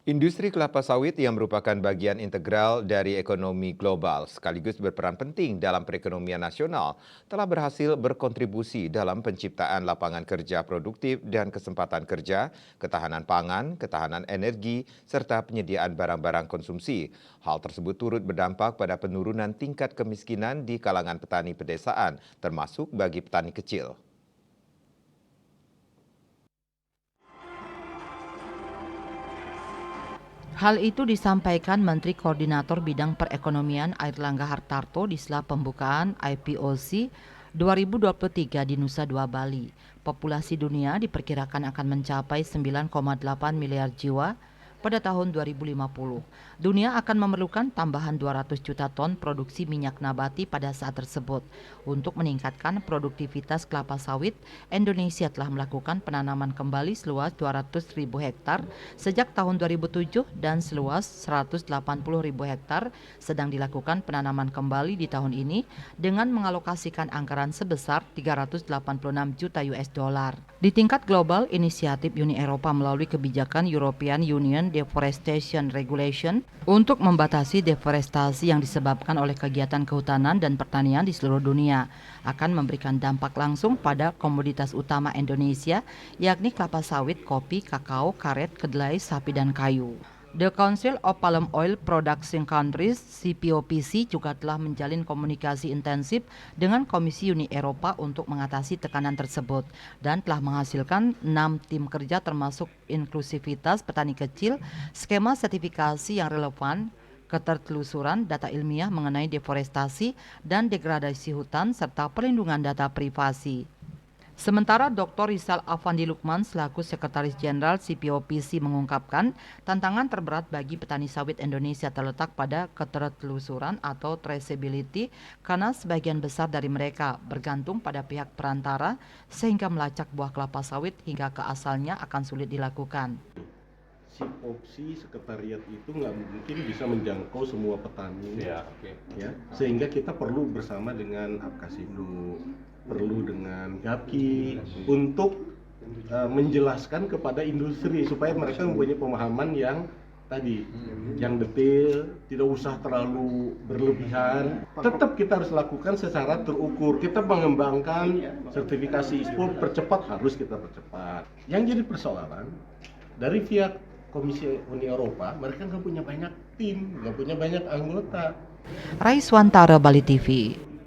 Industri kelapa sawit yang merupakan bagian integral dari ekonomi global sekaligus berperan penting dalam perekonomian nasional telah berhasil berkontribusi dalam penciptaan lapangan kerja produktif dan kesempatan kerja, ketahanan pangan, ketahanan energi, serta penyediaan barang-barang konsumsi. Hal tersebut turut berdampak pada penurunan tingkat kemiskinan di kalangan petani pedesaan, termasuk bagi petani kecil. Hal itu disampaikan Menteri Koordinator Bidang Perekonomian Airlangga Hartarto di sela pembukaan IPOC 2023 di Nusa Dua Bali. Populasi dunia diperkirakan akan mencapai 9,8 miliar jiwa pada tahun 2050. Dunia akan memerlukan tambahan 200 juta ton produksi minyak nabati pada saat tersebut. Untuk meningkatkan produktivitas kelapa sawit, Indonesia telah melakukan penanaman kembali seluas 200.000 hektar sejak tahun 2007 dan seluas 180.000 hektar sedang dilakukan penanaman kembali di tahun ini dengan mengalokasikan anggaran sebesar 386 juta US dollar. Di tingkat global, inisiatif Uni Eropa melalui kebijakan European Union Deforestation Regulation untuk membatasi deforestasi yang disebabkan oleh kegiatan kehutanan dan pertanian di seluruh dunia akan memberikan dampak langsung pada komoditas utama Indonesia, yakni kelapa sawit, kopi, kakao, karet, kedelai, sapi, dan kayu. The Council of Palm Oil Producing Countries (CPOPC) juga telah menjalin komunikasi intensif dengan Komisi Uni Eropa untuk mengatasi tekanan tersebut dan telah menghasilkan 6 tim kerja termasuk inklusivitas petani kecil, skema sertifikasi yang relevan, ketertelusuran data ilmiah mengenai deforestasi dan degradasi hutan, serta perlindungan data privasi. Sementara Dr. Rizal Afandi Lukman selaku Sekretaris Jenderal CPOPC mengungkapkan tantangan terberat bagi petani sawit Indonesia terletak pada ketertelusuran atau traceability karena sebagian besar dari mereka bergantung pada pihak perantara sehingga melacak buah kelapa sawit hingga ke asalnya akan sulit dilakukan. CPOPC sekretariat itu nggak mungkin bisa menjangkau semua petani, ya. Sehingga kita perlu bersama dengan Apkasindo, perlu dengan GAPKI untuk menjelaskan kepada industri supaya mereka mempunyai pemahaman yang tadi, yang detail, tidak usah terlalu berlebihan. Tetap kita harus lakukan secara terukur. Kita mengembangkan sertifikasi ISPO, percepat harus kita percepat. Yang jadi persoalan dari pihak Komisi Uni Eropa, mereka nggak punya banyak tim, nggak punya banyak anggota. Raiswantara, Bali TV.